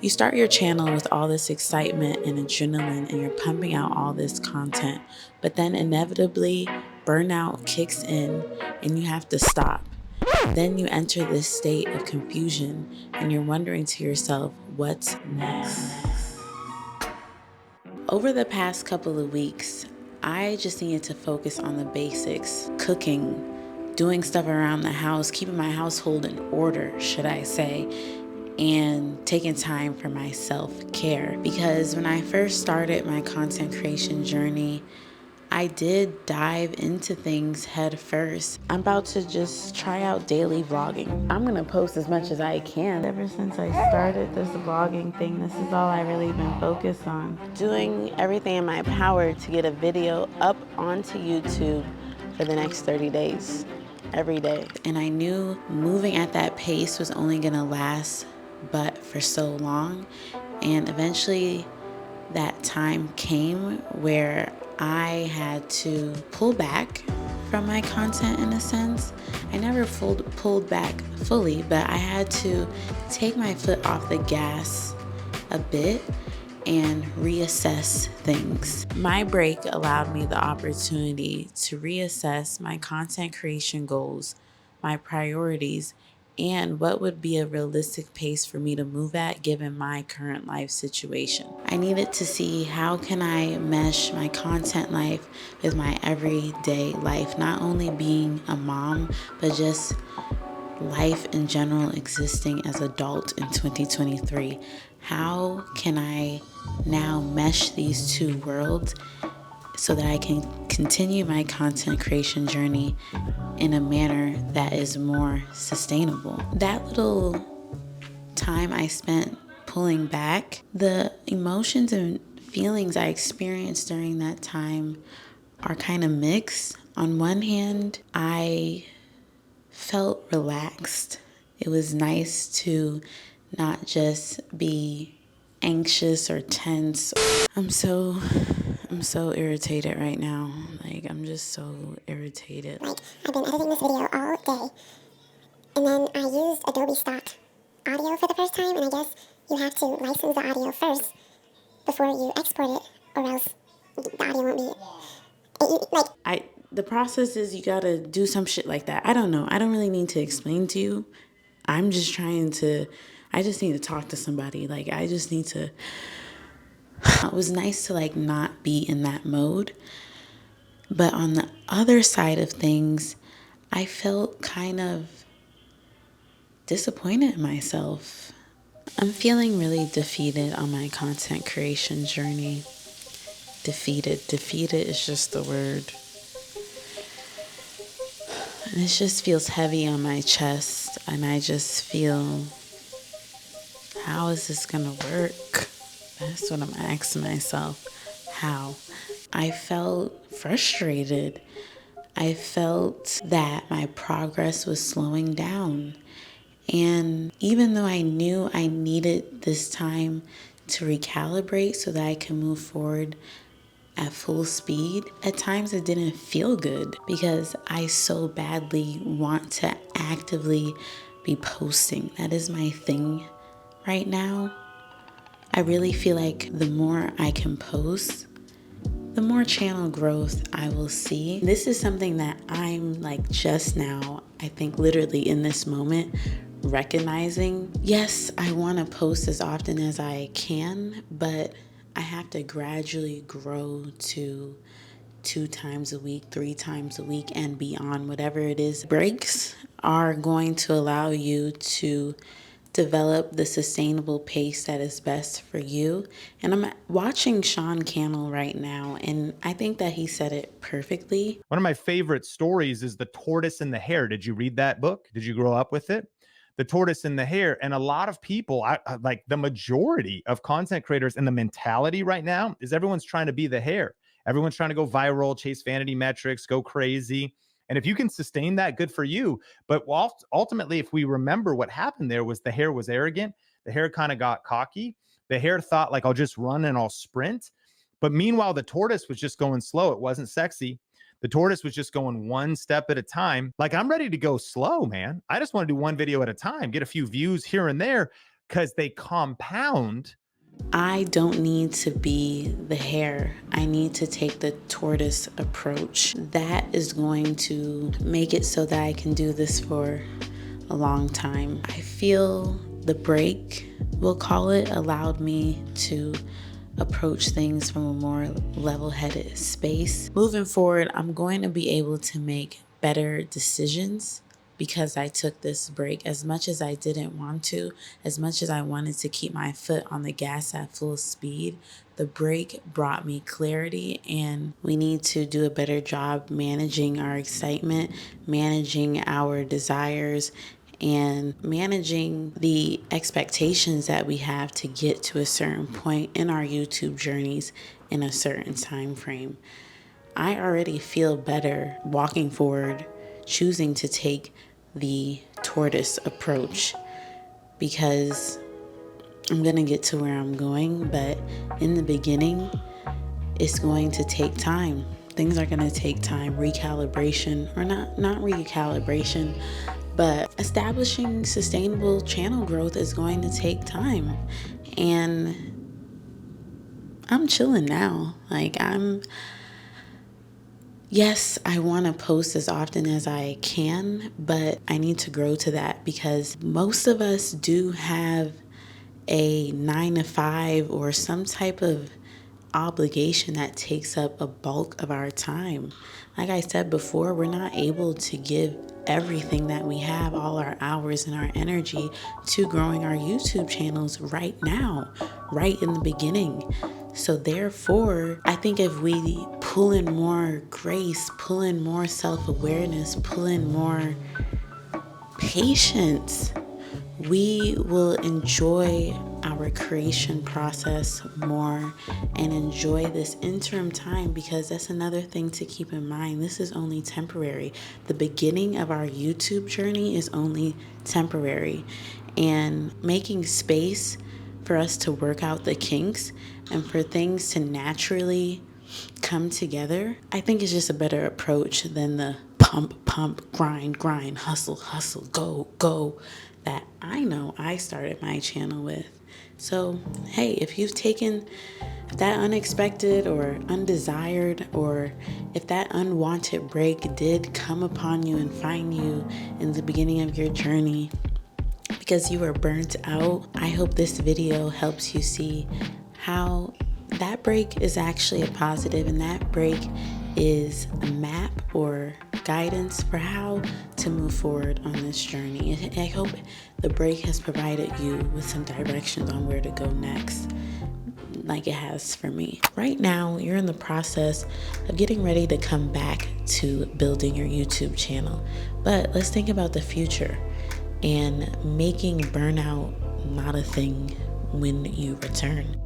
You start your channel with all this excitement and adrenaline, and you're pumping out all this content, but then inevitably, burnout kicks in and you have to stop. Then you enter this state of confusion and you're wondering to yourself, what's next? Over the past couple of weeks, I just needed to focus on the basics: cooking, doing stuff around the house, keeping my household in order, should I say, and taking time for my self-care. Because when I first started my content creation journey, I did dive into things head first. I'm about to just try out daily vlogging. I'm gonna post as much as I can. Ever since I started this vlogging thing, this is all I've really been focused on. Doing everything in my power to get a video up onto YouTube for the next 30 days, every day. And I knew moving at that pace was only gonna last but for so long. And eventually that time came where I had to pull back from my content in a sense. I never pulled back fully, but I had to take my foot off the gas a bit and reassess things. My break allowed me the opportunity to reassess my content creation goals, my priorities, and what would be a realistic pace for me to move at given my current life situation. I needed to see how can I mesh my content life with my everyday life, not only being a mom, but just life in general, existing as an adult in 2023. How can I now mesh these two worlds so that I can continue my content creation journey in a manner that is more sustainable? That little time I spent pulling back, the emotions and feelings I experienced during that time are kind of mixed. On one hand, I felt relaxed. It was nice to not just be anxious or tense. I'm so irritated right now. Like, I'm just so irritated. Like, I've been editing this video all day, and then I used Adobe stock audio for the first time, and I guess you have to license the audio first before you export it, or else the audio won't be, The process is you gotta do some shit like that. I don't know. I don't really need to explain to you. I just need to talk to somebody. Like, I just need to, it was nice to like not be in that mode. But on the other side of things, I felt kind of disappointed in myself. I'm feeling really defeated on my content creation journey. Defeated is just the word. And it just feels heavy on my chest, and I just feel, how is this gonna work? That's what I'm asking myself. How? I felt frustrated. I felt that my progress was slowing down. And even though I knew I needed this time to recalibrate so that I can move forward at full speed, at times it didn't feel good because I so badly want to actively be posting. That is my thing right now. I really feel like the more I can post, the more channel growth I will see. This is something that I'm like just now, I think literally in this moment, recognizing. Yes, I want to post as often as I can, but I have to gradually grow to 2 times a week, 3 times a week, and beyond, whatever it is. Breaks are going to allow you to develop the sustainable pace that is best for you. And I'm watching Sean Cannell right now, and I think that he said it perfectly. One of my favorite stories is The Tortoise and the Hare. Did you read that book? Did you grow up with it? The Tortoise and the Hare. And a lot of people, like the majority of content creators, and the mentality right now is everyone's trying to be the hare. Everyone's trying to go viral, chase vanity metrics, go crazy. And if you can sustain that, good for you. But ultimately, if we remember what happened there, was the hare was arrogant. The hare kind of got cocky. The hare thought, like, I'll just run and I'll sprint. But meanwhile, the tortoise was just going slow. It wasn't sexy. The tortoise was just going one step at a time. Like, I'm ready to go slow, man. I just want to do one video at a time, get a few views here and there. because they compound. I don't need to be the hare. I need to take the tortoise approach. That is going to make it so that I can do this for a long time. I feel the break, we'll call it, allowed me to approach things from a more level-headed space. Moving forward, I'm going to be able to make better decisions because I took this break. As much as I didn't want to, as much as I wanted to keep my foot on the gas at full speed, the break brought me clarity, and we need to do a better job managing our excitement, managing our desires, and managing the expectations that we have to get to a certain point in our YouTube journeys in a certain time frame. I already feel better walking forward, choosing to take the tortoise approach, because I'm gonna get to where I'm going, but in the beginning, it's going to take time. Things are gonna take time. Recalibration, or not recalibration, but establishing sustainable channel growth is going to take time. And I'm chilling now. Yes, I want to post as often as I can, but I need to grow to that, because most of us do have a 9 to 5 or some type of obligation that takes up a bulk of our time. Like I said before, we're not able to give everything that we have, all our hours and our energy, to growing our YouTube channels right now, right in the beginning. So therefore, I think if we pull in more grace, pull in more self-awareness, pull in more patience, we will enjoy our creation process more and enjoy this interim time, because that's another thing to keep in mind. This is only temporary. The beginning of our YouTube journey is only temporary, and making space for us to work out the kinks and for things to naturally come together, I think is just a better approach than the pump, grind, hustle, go that I know I started my channel with. So, hey, if you've taken that unexpected or undesired, or if that unwanted break did come upon you and find you in the beginning of your journey because you were burnt out, I hope this video helps you see how that break is actually a positive, and that break is a map or guidance for how to move forward on this journey. I hope the break has provided you with some directions on where to go next, like it has for me. Right now, you're in the process of getting ready to come back to building your YouTube channel. But let's think about the future and making burnout not a thing when you return.